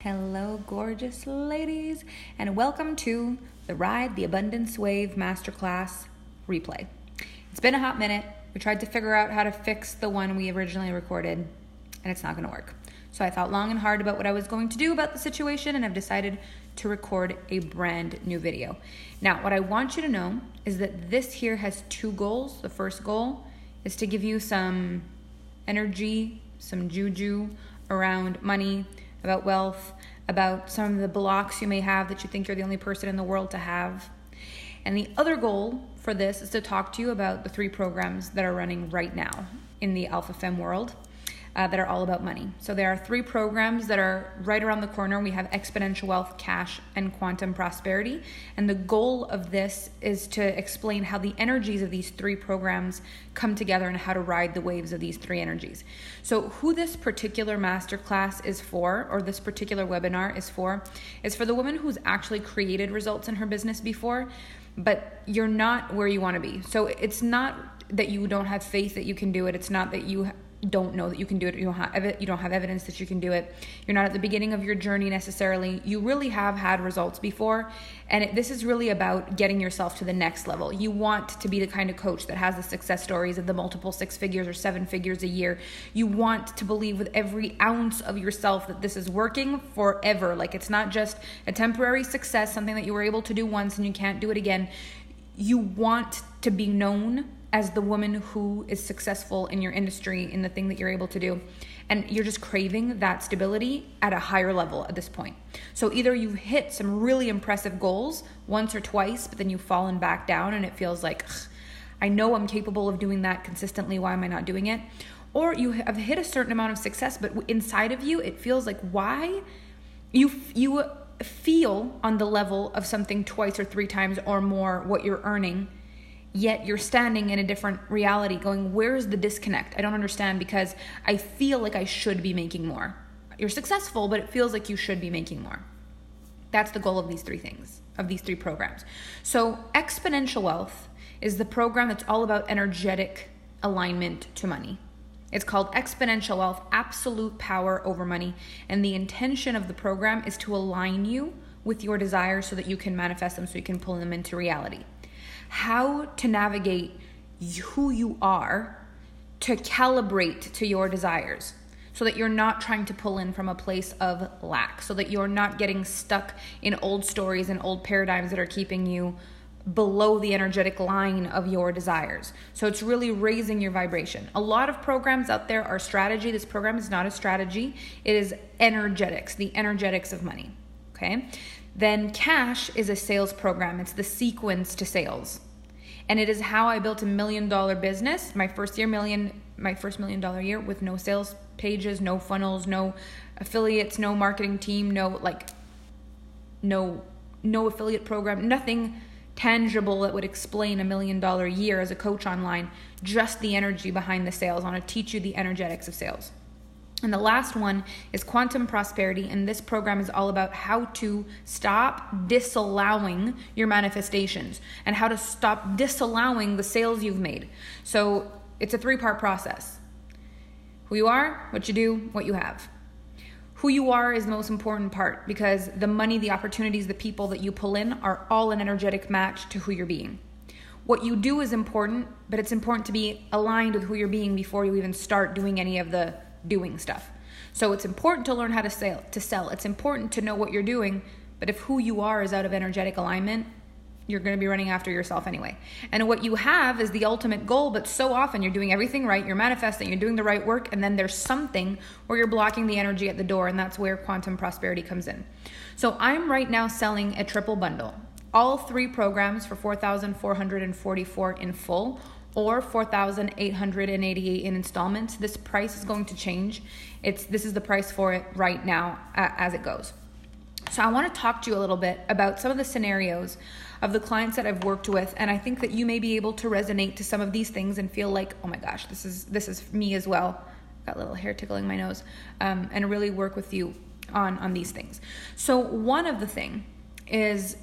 Hello, gorgeous ladies, and welcome to the Ride the Abundance Wave Masterclass replay. It's been a hot minute. We tried to figure out how to fix the one we originally recorded, and it's not going to work. So I thought long and hard about what I was going to do about the situation, and I've decided to record a brand new video. Now, what I want you to know is that this here has two goals. The first goal is to give you some energy, some juju around money, about wealth, about some of the blocks you may have that you think you're the only person in the world to have. And the other goal for this is to talk to you about the 3 programs that are running right now in the Alpha Femme world that are all about money. So there are 3 programs that are right around the corner. We have Exponential Wealth, Cash, and Quantum Prosperity. And the goal of this is to explain how the energies of these 3 programs come together and how to ride the waves of these 3 energies. So who this particular masterclass is for, or this particular webinar is for the woman who's actually created results in her business before, but you're not where you want to be. So it's not that you don't have faith that you can do it. It's not that you don't know that you can do it. You don't have evidence that you can do it. You're not at the beginning of your journey necessarily. You really have had results before. And this is really about getting yourself to the next level. You want to be the kind of coach that has the success stories of the multiple 6 figures or 7 figures a year. You want to believe with every ounce of yourself that this is working forever. Like, it's not just a temporary success, something that you were able to do once and you can't do it again. You want to be known as the woman who is successful in your industry, in the thing that you're able to do. And you're just craving that stability at a higher level at this point. So either you've hit some really impressive goals once or twice, but then you've fallen back down and it feels like, I know I'm capable of doing that consistently. Why am I not doing it? Or you have hit a certain amount of success, but inside of you, it feels like, why? You feel on the level of something twice or 3 times or more what you're earning, yet you're standing in a different reality going, where's the disconnect? I don't understand, because I feel like I should be making more. You're successful, but it feels like you should be making more. That's the goal of these 3 things, of these 3 programs. So Exponential Wealth is the program that's all about energetic alignment to money. It's called Exponential Wealth, Absolute Power Over Money. And the intention of the program is to align you with your desires so that you can manifest them, so you can pull them into reality. How to navigate who you are to calibrate to your desires so that you're not trying to pull in from a place of lack, so that you're not getting stuck in old stories and old paradigms that are keeping you below the energetic line of your desires. So it's really raising your vibration. A lot of programs out there are strategy. This program is not a strategy. It is energetics, the energetics of money. Okay. Then Cash is a sales program. It's the sequence to sales. And it is how I built $1 million business, my first $1 million year, with no sales pages, no funnels, no affiliates, no marketing team, no affiliate program, nothing tangible that would explain $1 million year as a coach online, just the energy behind the sales. I want to teach you the energetics of sales. And the last one is Quantum Prosperity, and this program is all about how to stop disallowing your manifestations and how to stop disallowing the sales you've made. So it's a 3-part process. Who you are, what you do, what you have. Who you are is the most important part, because the money, the opportunities, the people that you pull in are all an energetic match to who you're being. What you do is important, but it's important to be aligned with who you're being before you even start doing any of the doing stuff. So it's important to learn how to sell. It's important to know what you're doing, but if who you are is out of energetic alignment, you're going to be running after yourself anyway. And what you have is the ultimate goal, but so often you're doing everything right, you're manifesting, you're doing the right work, and then there's something where you're blocking the energy at the door, and that's where Quantum Prosperity comes in. So I'm right now selling a triple bundle. All 3 programs for $4,444 in full, or $4,888 in installments. This price is going to change. This is the price for it right now as it goes. So I want to talk to you a little bit about some of the scenarios of the clients that I've worked with, and I think that you may be able to resonate to some of these things and feel like, oh my gosh, this is me as well. Got a little hair tickling my nose, and really work with you on these things. So one of the thing is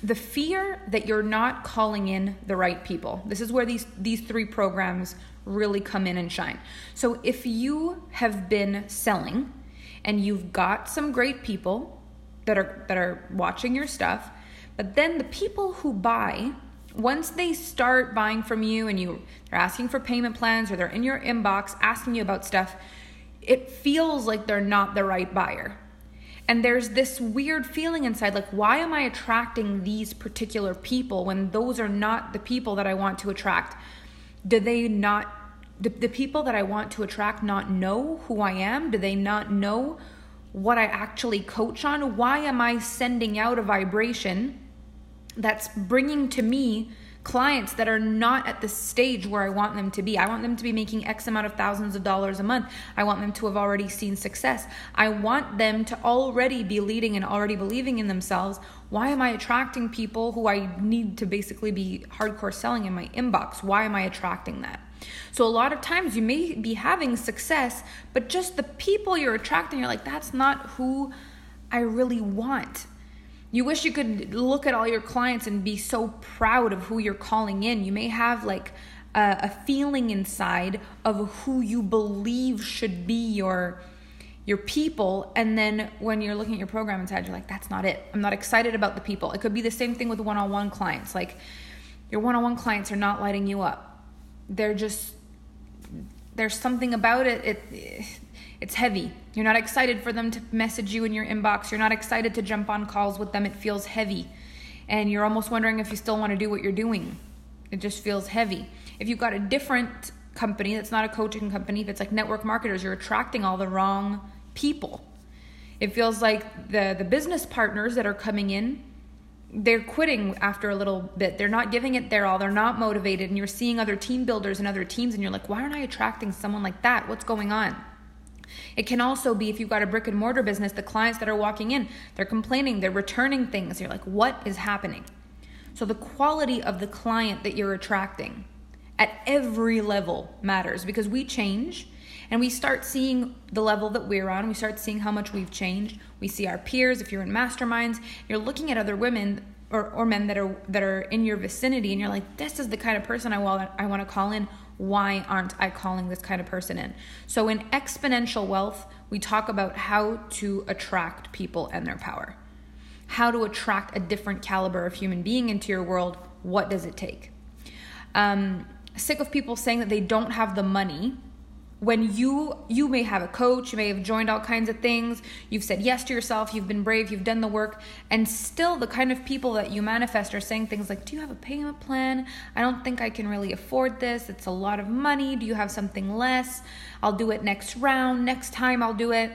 the fear that you're not calling in the right people. This is where these 3 programs really come in and shine. So if you have been selling and you've got some great people that are watching your stuff, but then the people who buy, once they start buying from you and they're asking for payment plans or they're in your inbox asking you about stuff, it feels like they're not the right buyer. And there's this weird feeling inside, like, why am I attracting these particular people when those are not the people that I want to attract? Do the people that I want to attract not know who I am? Do they not know what I actually coach on? Why am I sending out a vibration that's bringing to me clients that are not at the stage where I want them to be? I want them to be making X amount of thousands of dollars a month. I want them to have already seen success. I want them to already be leading and already believing in themselves. Why am I attracting people who I need to basically be hardcore selling in my inbox? Why am I attracting that? So a lot of times you may be having success, but just the people you're attracting, you're like, that's not who I really want. You wish you could look at all your clients and be so proud of who you're calling in. You may have like a feeling inside of who you believe should be your people. And then when you're looking at your program inside, you're like, that's not it. I'm not excited about the people. It could be the same thing with one-on-one clients. Like your one-on-one clients are not lighting you up. There's something about it. It's heavy. You're not excited for them to message you in your inbox. You're not excited to jump on calls with them. It feels heavy. And you're almost wondering if you still want to do what you're doing. It just feels heavy. If you've got a different company that's not a coaching company, that's like network marketers, you're attracting all the wrong people. It feels like the business partners that are coming in, they're quitting after a little bit. They're not giving it their all. They're not motivated. And you're seeing other team builders and other teams and you're like, why aren't I attracting someone like that? What's going on? It can also be if you've got a brick and mortar business, the clients that are walking in, they're complaining, they're returning things. You're like, what is happening? So the quality of the client that you're attracting at every level matters, because we change and we start seeing the level that we're on. We start seeing how much we've changed. We see our peers. If you're in masterminds, you're looking at other women or men that are in your vicinity and you're like, this is the kind of person I want to call in. Why aren't I calling this kind of person in? So in Exponential Wealth, we talk about how to attract people and their power. How to attract a different caliber of human being into your world. What does it take? Sick of people saying that they don't have the money. When you may have a coach, you may have joined all kinds of things, you've said yes to yourself, you've been brave, you've done the work, and still the kind of people that you manifest are saying things like, do you have a payment plan? I don't think I can really afford this. It's a lot of money. Do you have something less? I'll do it next round. Next time I'll do it.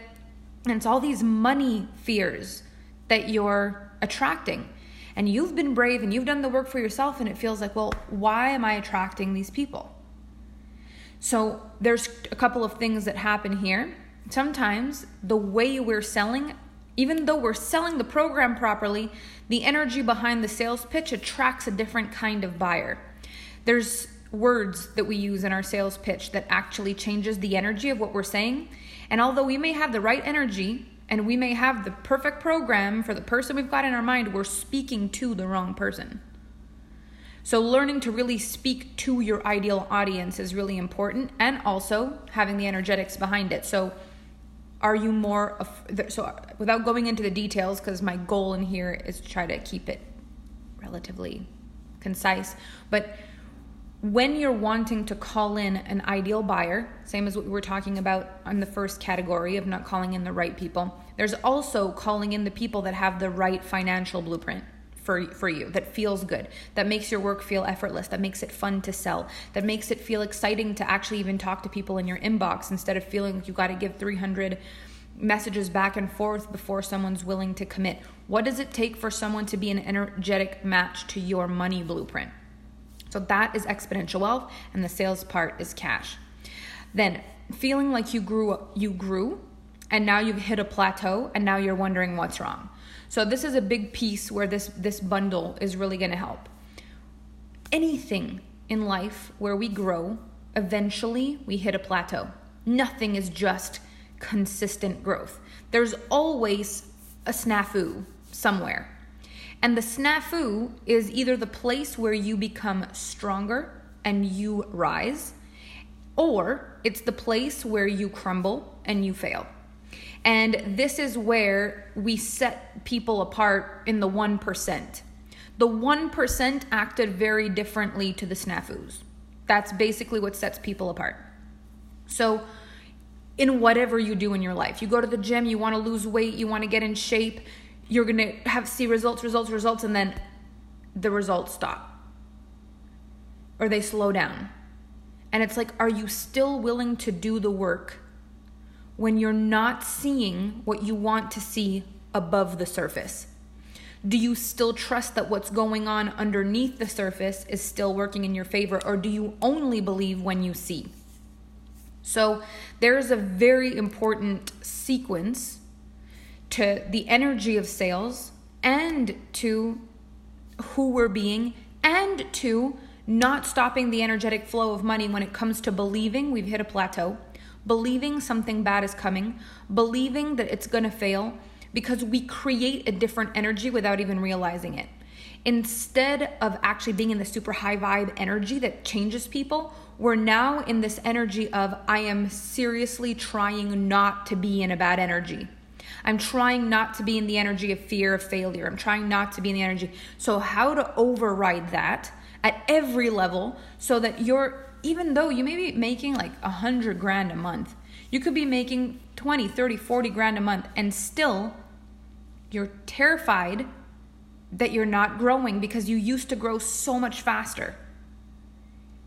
And it's all these money fears that you're attracting. And you've been brave and you've done the work for yourself, and it feels like, well, why am I attracting these people? So there's a couple of things that happen here. Sometimes the way we're selling, even though we're selling the program properly, the energy behind the sales pitch attracts a different kind of buyer. There's words that we use in our sales pitch that actually changes the energy of what we're saying. And although we may have the right energy and we may have the perfect program for the person we've got in our mind, we're speaking to the wrong person. So learning to really speak to your ideal audience is really important, and also having the energetics behind it. So are you more, so without going into the details, because my goal in here is to try to keep it relatively concise, but when you're wanting to call in an ideal buyer, same as what we were talking about on the first category of not calling in the right people, there's also calling in the people that have the right financial blueprint for you, that feels good, that makes your work feel effortless, that makes it fun to sell, that makes it feel exciting to actually even talk to people in your inbox instead of feeling like you've got to give 300 messages back and forth before someone's willing to commit. What does it take for someone to be an energetic match to your money blueprint? So that is exponential wealth, and the sales part is cash. Then feeling like you grew, and now you've hit a plateau, and now you're wondering what's wrong. So this is a big piece where this bundle is really going to help. Anything in life where we grow, eventually we hit a plateau. Nothing is just consistent growth. There's always a snafu somewhere. And the snafu is either the place where you become stronger and you rise, or it's the place where you crumble and you fail. And this is where we set people apart in the 1%. The 1% acted very differently to the snafus. That's basically what sets people apart. So in whatever you do in your life, you go to the gym, you want to lose weight, you want to get in shape, you're going to see results, and then the results stop. Or they slow down. And it's like, are you still willing to do the work when you're not seeing what you want to see above the surface? Do you still trust that what's going on underneath the surface is still working in your favor, or do you only believe when you see? So there's a very important sequence to the energy of sales and to who we're being and to not stopping the energetic flow of money when it comes to believing we've hit a plateau, believing something bad is coming, believing that it's going to fail, because we create a different energy without even realizing it. Instead of actually being in the super high vibe energy that changes people, we're now in this energy of, I am seriously trying not to be in a bad energy. I'm trying not to be in the energy of fear of failure. I'm trying not to be in the energy. So how to override that at every level so that even though you may be making like 100 grand a month, you could be making 20, 30, 40 grand a month, and still you're terrified that you're not growing because you used to grow so much faster.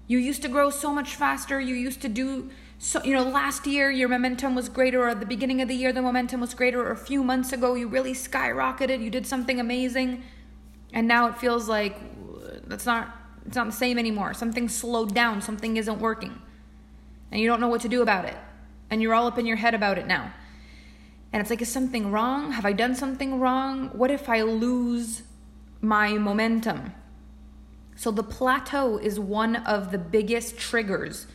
You used to grow so much faster. You used to do so, last year your momentum was greater, or at the beginning of the year the momentum was greater, or a few months ago you really skyrocketed, you did something amazing, and now it feels like it's not the same anymore. Something slowed down, something isn't working, and you don't know what to do about it, and you're all up in your head about it now. And it's like, is something wrong? Have I done something wrong? What if I lose my momentum? So the plateau is one of the biggest triggers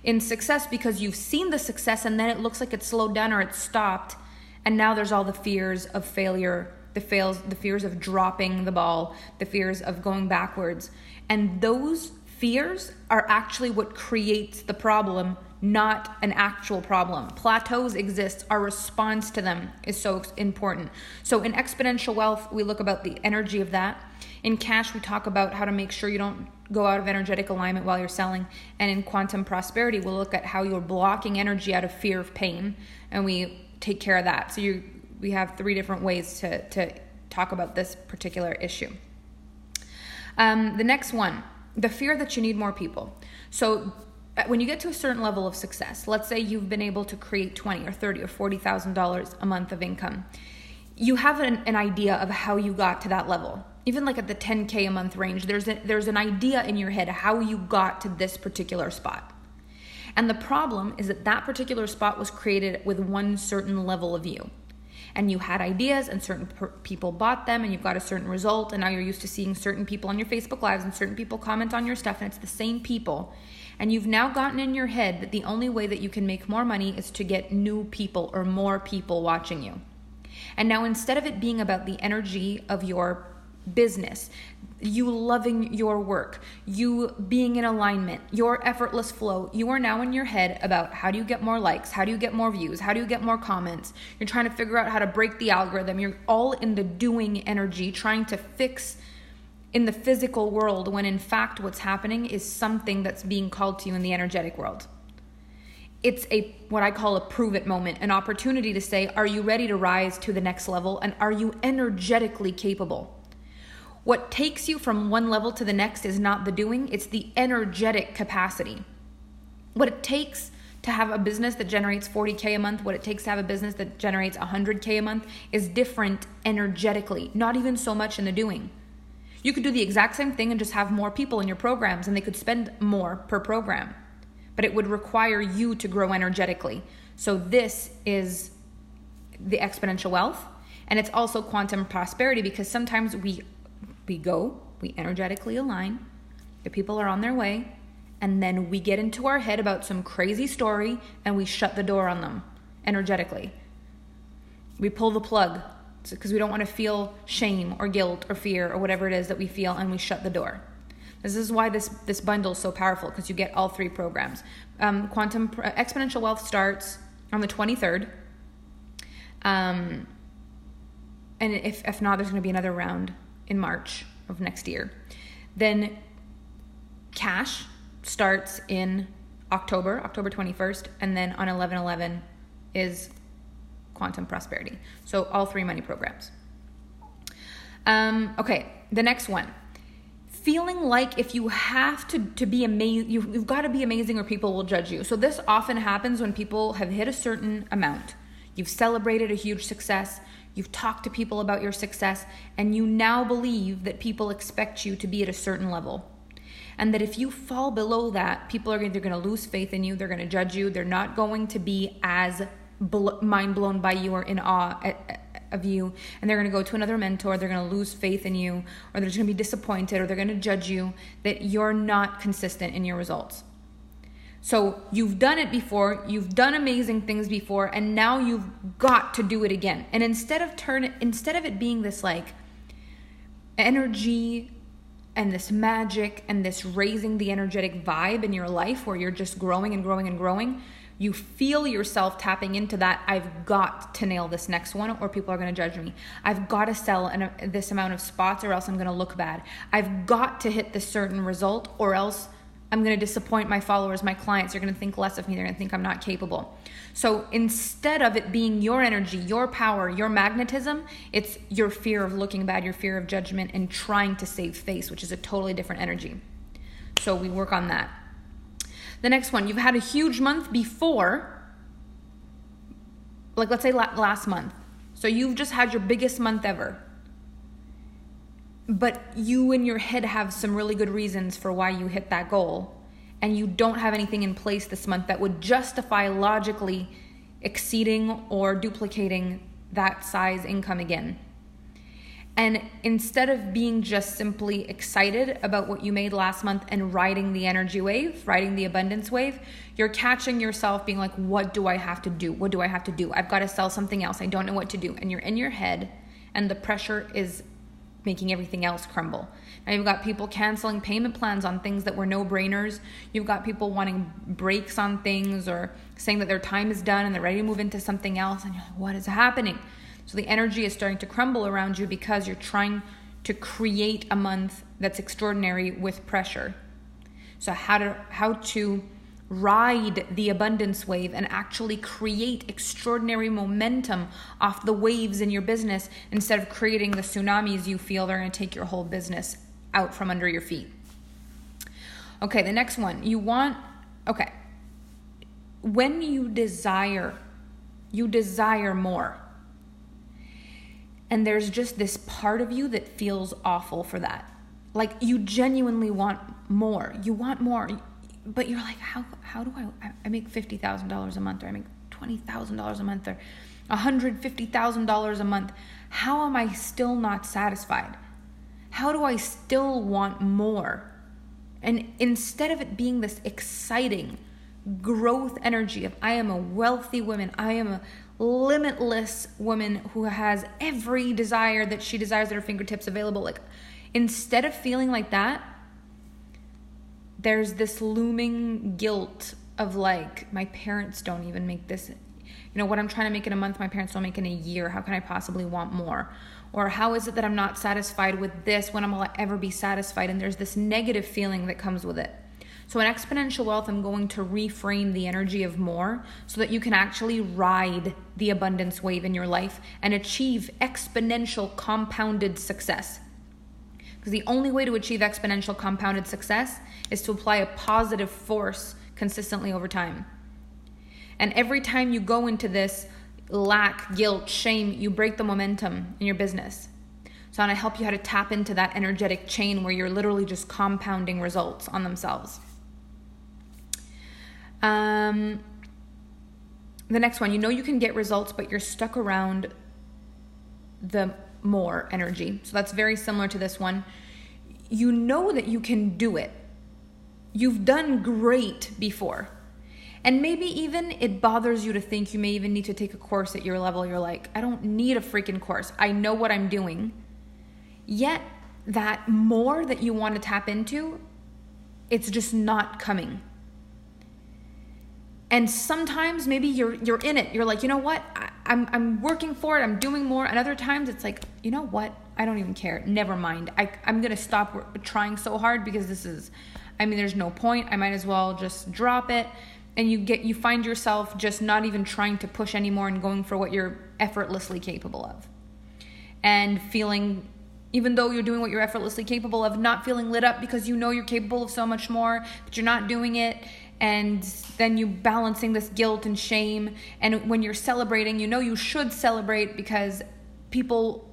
in success, because you've seen the success and then it looks like it slowed down or it stopped, and now there's all the fears of failure, the fears of dropping the ball, the fears of going backwards. And those fears are actually what creates the problem, not an actual problem. Plateaus exist. Our response to them is so important. So in exponential wealth, we look about the energy of that. In cash, we talk about how to make sure you don't go out of energetic alignment while you're selling. And in quantum prosperity, we'll look at how you're blocking energy out of fear of pain, and we take care of that. So we have 3 different ways to talk about this particular issue. The next one, the fear that you need more people. So when you get to a certain level of success, let's say you've been able to create $20 or $30 or $40,000 a month of income, you have an idea of how you got to that level. Even like at the 10K a month range, there's an idea in your head how you got to this particular spot. And the problem is that particular spot was created with one certain level of you. And you had ideas, and certain people bought them, and you've got a certain result, and now you're used to seeing certain people on your Facebook Lives, and certain people comment on your stuff, and it's the same people. And you've now gotten in your head that the only way that you can make more money is to get new people or more people watching you. And now, instead of it being about the energy of your business, you loving your work, you being in alignment, your effortless flow, you are now in your head about how do you get more likes, how do you get more views, how do you get more comments. You're trying to figure out how to break the algorithm. You're all in the doing energy, trying to fix in the physical world, when in fact what's happening is something that's being called to you in the energetic world. It's what I call a prove it moment, an opportunity to say, are you ready to rise to the next level, and are you energetically capable? What takes you from one level to the next is not the doing, it's the energetic capacity. What it takes to have a business that generates 40K a month, what it takes to have a business that generates 100K a month is different energetically, not even so much in the doing. You could do the exact same thing and just have more people in your programs, and they could spend more per program, but it would require you to grow energetically. So this is the exponential wealth, and it's also quantum prosperity, because sometimes we energetically align, the people are on their way, and then we get into our head about some crazy story and we shut the door on them energetically. We pull the plug because we don't want to feel shame or guilt or fear or whatever it is that we feel, and we shut the door. This is why this bundle is so powerful, because you get all 3 programs. Exponential wealth starts on the 23rd. And if not, there's going to be another round in March of next year. Then cash starts in October 21st, and then on 11/11 is Quantum Prosperity. So all 3 money programs. Okay, the next one. Feeling like if you have to be amazing, you've got to be amazing or people will judge you. So this often happens when people have hit a certain amount. You've celebrated a huge success. You've talked to people about your success, and you now believe that people expect you to be at a certain level. And that if you fall below that, people are either going to lose faith in you, they're going to judge you, they're not going to be as mind blown by you or in awe of you, and they're going to go to another mentor, they're going to lose faith in you, or they're just going to be disappointed, or they're going to judge you that you're not consistent in your results. So you've done it before, you've done amazing things before, and now you've got to do it again. And instead of it being this like energy and this magic and this raising the energetic vibe in your life where you're just growing and growing and growing, you feel yourself tapping into that. I've got to nail this next one or people are going to judge me. I've got to sell this amount of spots or else I'm going to look bad. I've got to hit this certain result or else I'm going to disappoint my followers, my clients. They're going to think less of me. They're going to think I'm not capable. So instead of it being your energy, your power, your magnetism, it's your fear of looking bad, your fear of judgment, and trying to save face, which is a totally different energy. So we work on that. The next one, you've had a huge month before, like let's say last month. So you've just had your biggest month ever. But you in your head have some really good reasons for why you hit that goal. And you don't have anything in place this month that would justify logically exceeding or duplicating that size income again. And instead of being just simply excited about what you made last month and riding the energy wave, riding the abundance wave, you're catching yourself being like, what do I have to do? What do I have to do? I've got to sell something else. I don't know what to do. And you're in your head and the pressure is making everything else crumble. Now you've got people canceling payment plans on things that were no-brainers. You've got people wanting breaks on things or saying that their time is done and they're ready to move into something else. And you're like, what is happening? So the energy is starting to crumble around you because you're trying to create a month that's extraordinary with pressure. So how to ride the abundance wave and actually create extraordinary momentum off the waves in your business instead of creating the tsunamis you feel they're going to take your whole business out from under your feet. Okay, the next one. When you desire more. And there's just this part of you that feels awful for that. Like you genuinely want more. You want more. But you're like, how do I make $50,000 a month, or I make $20,000 a month, or $150,000 a month? How am I still not satisfied? How do I still want more? And instead of it being this exciting growth energy of I am a wealthy woman, I am a limitless woman who has every desire that she desires at her fingertips available. Like, instead of feeling like that, there's this looming guilt of like, my parents don't even make this. What I'm trying to make in a month, my parents don't make in a year. How can I possibly want more? Or how is it that I'm not satisfied with this? When am I ever be satisfied? And there's this negative feeling that comes with it. So in Exponential Wealth, I'm going to reframe the energy of more so that you can actually ride the abundance wave in your life and achieve exponential compounded success. Because the only way to achieve exponential compounded success is to apply a positive force consistently over time. And every time you go into this lack, guilt, shame, you break the momentum in your business. So I want to help you how to tap into that energetic chain where you're literally just compounding results on themselves. The next one, you can get results, but you're stuck around the more energy. So that's very similar to this one. You know that you can do it. You've done great before. And maybe even it bothers you to think you may even need to take a course at your level. You're like, I don't need a freaking course. I know what I'm doing. Yet that more that you want to tap into, it's just not coming. And sometimes maybe you're in it. You're like, you know what? I'm working for it, I'm doing more, and other times it's like, you know what, I don't even care, never mind, I'm gonna stop trying so hard because there's no point, I might as well just drop it. And you find yourself just not even trying to push anymore and going for what you're effortlessly capable of. And feeling, even though you're doing what you're effortlessly capable of, not feeling lit up because you know you're capable of so much more, but you're not doing it. And then you balancing this guilt and shame. And when you're celebrating, you know you should celebrate because people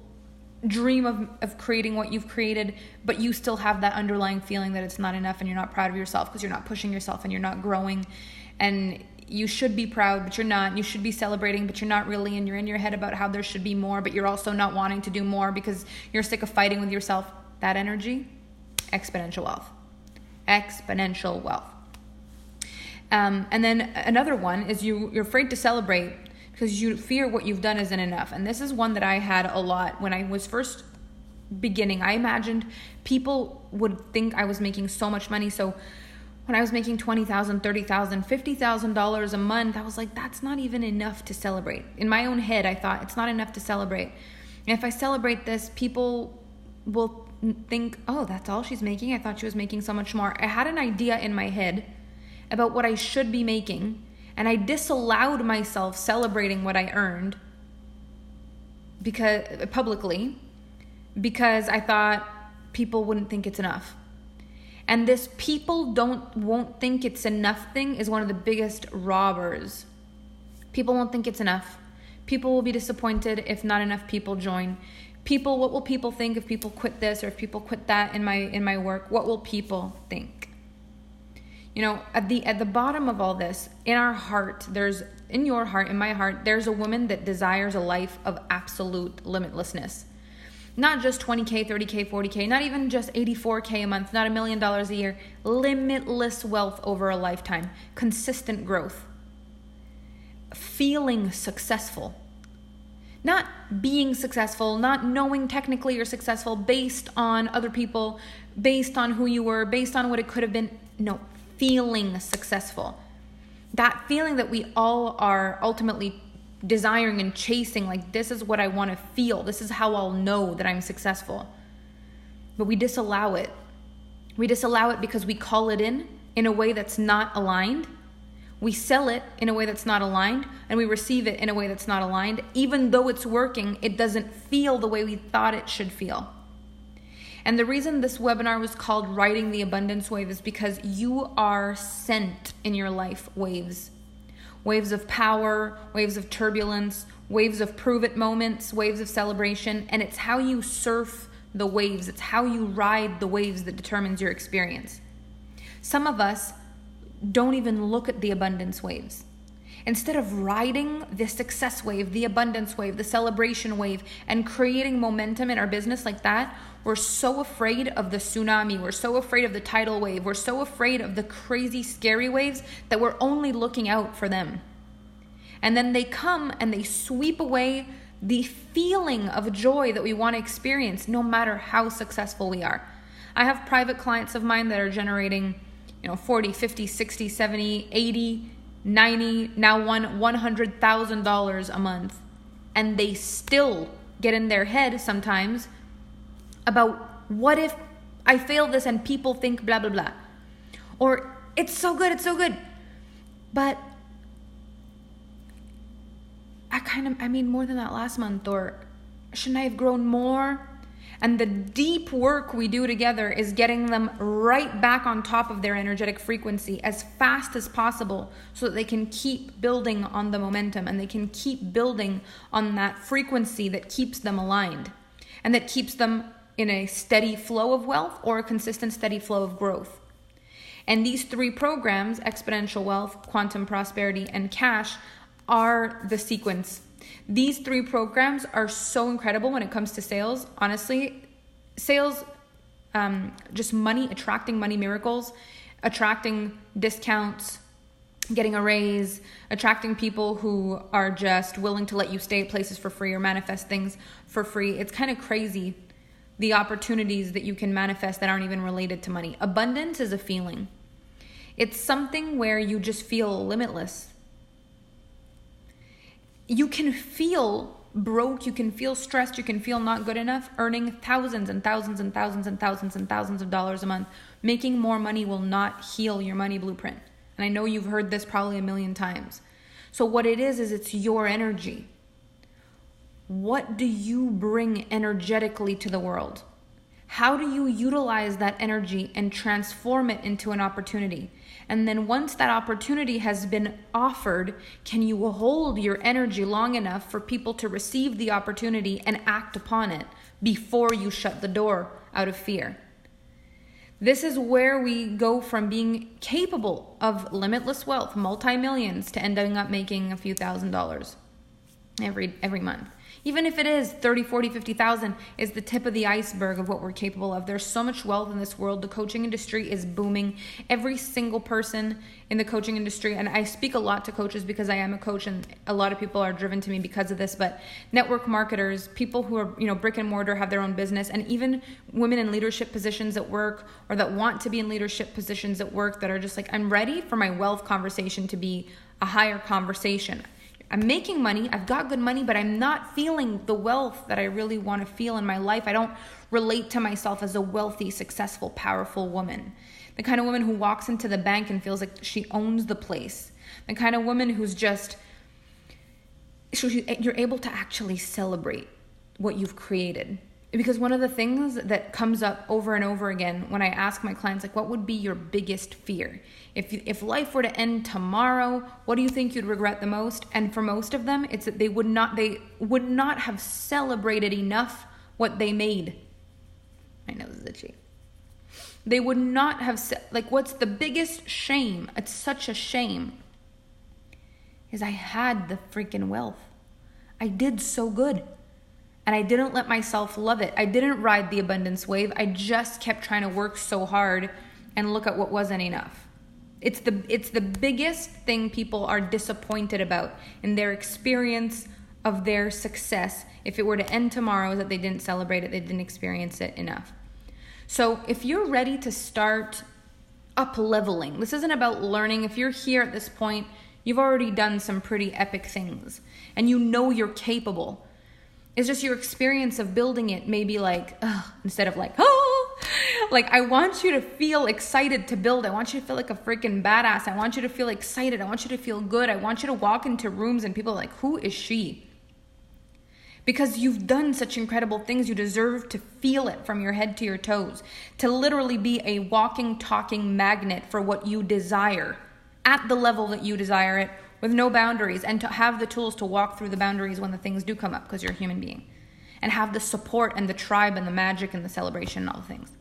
dream of creating what you've created, but you still have that underlying feeling that it's not enough and you're not proud of yourself because you're not pushing yourself and you're not growing. And you should be proud, but you're not. You should be celebrating, but you're not really. And you're in your head about how there should be more, but you're also not wanting to do more because you're sick of fighting with yourself. That energy, exponential wealth. Exponential wealth. And then another one is you're afraid to celebrate because you fear what you've done isn't enough. And this is one that I had a lot when I was first beginning. I imagined people would think I was making so much money. So when I was making $20,000, $30,000, $50,000 a month, I was like, that's not even enough to celebrate. In my own head, I thought it's not enough to celebrate. And if I celebrate this, people will think, oh, that's all she's making? I thought she was making so much more. I had an idea in my head about what I should be making, and I disallowed myself celebrating what I earned publicly because I thought people wouldn't think it's enough. And this people won't think it's enough thing is one of the biggest robbers. People won't think it's enough. People will be disappointed if not enough people join. What will people think if people quit this or if people quit that in my work? What will people think? You know, at the bottom of all this, in our heart, in your heart, in my heart, there's a woman that desires a life of absolute limitlessness. Not just 20K, 30K, 40K, not even just 84K a month, not $1 million a year. Limitless wealth over a lifetime. Consistent growth. Feeling successful. Not being successful, not knowing technically you're successful based on other people, based on who you were, based on what it could have been. No, feeling successful. That feeling that we all are ultimately desiring and chasing, like this is what I want to feel. This is how I'll know that I'm successful. But we disallow it. We disallow it because we call it in a way that's not aligned. We sell it in a way that's not aligned, and we receive it in a way that's not aligned. Even though it's working, it doesn't feel the way we thought it should feel. And the reason this webinar was called Riding the Abundance Wave is because you are sent in your life waves. Waves of power, waves of turbulence, waves of prove it moments, waves of celebration. And it's how you surf the waves. It's how you ride the waves that determines your experience. Some of us don't even look at the abundance waves. Instead of riding the success wave, the abundance wave, the celebration wave, and creating momentum in our business like that, we're so afraid of the tsunami. We're so afraid of the tidal wave. We're so afraid of the crazy, scary waves that we're only looking out for them. And then they come and they sweep away the feeling of joy that we want to experience no matter how successful we are. I have private clients of mine that are generating, $40, $50, $60, $70, $80, $90, now $100,000 a month. And they still get in their head sometimes about what if I fail this and people think blah, blah, blah. Or it's so good. But more than that last month, or shouldn't I have grown more? And the deep work we do together is getting them right back on top of their energetic frequency as fast as possible so that they can keep building on the momentum and they can keep building on that frequency that keeps them aligned and that keeps them in a steady flow of wealth or a consistent steady flow of growth. And these three programs, Exponential Wealth, Quantum Prosperity, and Cash, are the sequence. These three programs are so incredible when it comes to sales. Honestly, sales, just money, attracting money miracles, attracting discounts, getting a raise, attracting people who are just willing to let you stay at places for free or manifest things for free. It's kind of crazy, the opportunities that you can manifest that aren't even related to money. Abundance is a feeling. It's something where you just feel limitless. You can feel broke, you can feel stressed, you can feel not good enough, earning thousands and thousands and thousands and thousands and thousands of dollars a month. Making more money will not heal your money blueprint. And I know you've heard this probably a million times. So what it is it's your energy. What do you bring energetically to the world? How do you utilize that energy and transform it into an opportunity? And then once that opportunity has been offered, can you hold your energy long enough for people to receive the opportunity and act upon it before you shut the door out of fear? This is where we go from being capable of limitless wealth, multi-millions, to ending up making a few $1,000s every month. Even if it is 30, 40, 50,000 is the tip of the iceberg of what we're capable of. There's so much wealth in this world. The coaching industry is booming. Every single person in the coaching industry, and I speak a lot to coaches because I am a coach and a lot of people are driven to me because of this, but network marketers, people who are, brick and mortar, have their own business, and even women in leadership positions at work or that want to be in leadership positions at work that are just like, I'm ready for my wealth conversation to be a higher conversation. I'm making money, I've got good money, but I'm not feeling the wealth that I really want to feel in my life. I don't relate to myself as a wealthy, successful, powerful woman. The kind of woman who walks into the bank and feels like she owns the place. The kind of woman who's just, you're able to actually celebrate what you've created. Because one of the things that comes up over and over again when I ask my clients, like, what would be your biggest fear? If life were to end tomorrow, what do you think you'd regret the most? And for most of them, it's that they would not have celebrated enough what they made. My nose is itchy. They would not have, what's the biggest shame? It's such a shame. Is I had the freaking wealth. I did so good. And I didn't let myself love it. I didn't ride the abundance wave. I just kept trying to work so hard and look at what wasn't enough. It's the biggest thing people are disappointed about in their experience of their success. If it were to end tomorrow, is that they didn't celebrate it, they didn't experience it enough. So if you're ready to start up-leveling, this isn't about learning. If you're here at this point, you've already done some pretty epic things and you know you're capable. It's just your experience of building it maybe instead of I want you to feel excited to build. I want you to feel like a freaking badass. I want you to feel excited. I want you to feel good. I want you to walk into rooms and people are like, who is she? Because you've done such incredible things. You deserve to feel it from your head to your toes, to literally be a walking, talking magnet for what you desire at the level that you desire it, with no boundaries, and to have the tools to walk through the boundaries when the things do come up because you're a human being, and have the support and the tribe and the magic and the celebration and all the things.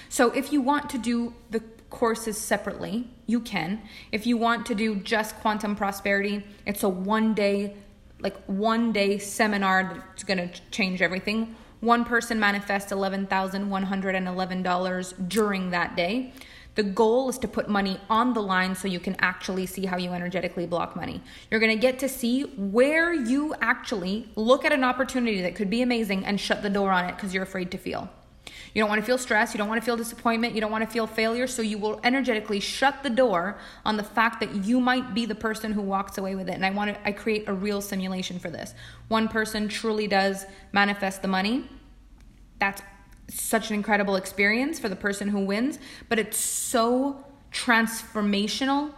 So if you want to do the courses separately, you can. If you want to do just quantum prosperity, it's a one day seminar that's going to change everything. One person manifests $11,111 during that day. The goal is to put money on the line so you can actually see how you energetically block money. You're going to get to see where you actually look at an opportunity that could be amazing and shut the door on it because you're afraid to feel. You don't want to feel stress. You don't want to feel disappointment. You don't want to feel failure. So you will energetically shut the door on the fact that you might be the person who walks away with it. And I create a real simulation for this. One person truly does manifest the money. That's such an incredible experience for the person who wins, but it's so transformational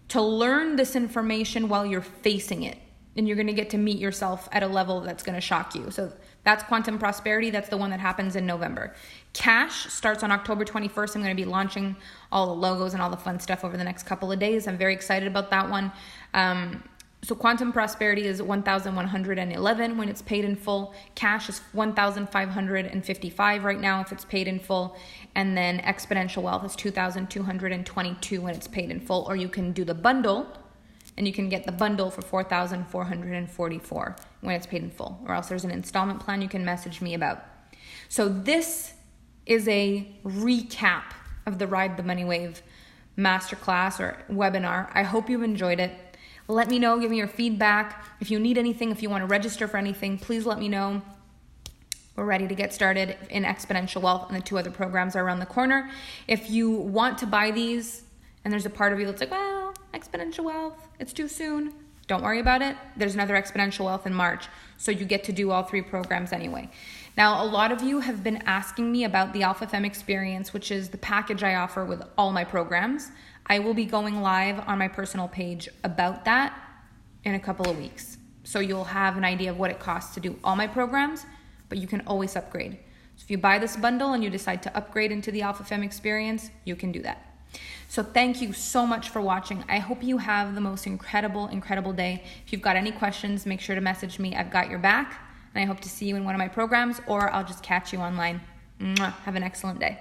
to learn this information while you're facing it. And you're going to get to meet yourself at a level that's going to shock you. So that's Quantum Prosperity. That's the one that happens in November. Cash starts on October 21st. I'm going to be launching all the logos and all the fun stuff over the next couple of days. I'm very excited about that one. So Quantum Prosperity is $1,111 when it's paid in full. Cash is $1,555 right now if it's paid in full. And then Exponential Wealth is $2,222 when it's paid in full. Or you can do the bundle, and you can get the bundle for $4,444 when it's paid in full. Or else there's an installment plan you can message me about. So this is a recap of the Ride the Money Wave masterclass or webinar. I hope you've enjoyed it. Let me know, give me your feedback. If you need anything, if you want to register for anything, please let me know. We're ready to get started in Exponential Wealth, and the 2 other programs are around the corner. If you want to buy these, and there's a part of you that's like, well, Exponential Wealth, it's too soon. Don't worry about it. There's another Exponential Wealth in March, so you get to do all 3 programs anyway. Now, a lot of you have been asking me about the Alpha Femme Experience, which is the package I offer with all my programs. I will be going live on my personal page about that in a couple of weeks. So you'll have an idea of what it costs to do all my programs, but you can always upgrade. So if you buy this bundle and you decide to upgrade into the Alpha Femme Experience, you can do that. So thank you so much for watching. I hope you have the most incredible day. If you've got any questions, make sure to message me. I've got your back, and I hope to see you in one of my programs, or I'll just catch you online. Mwah. Have an excellent day.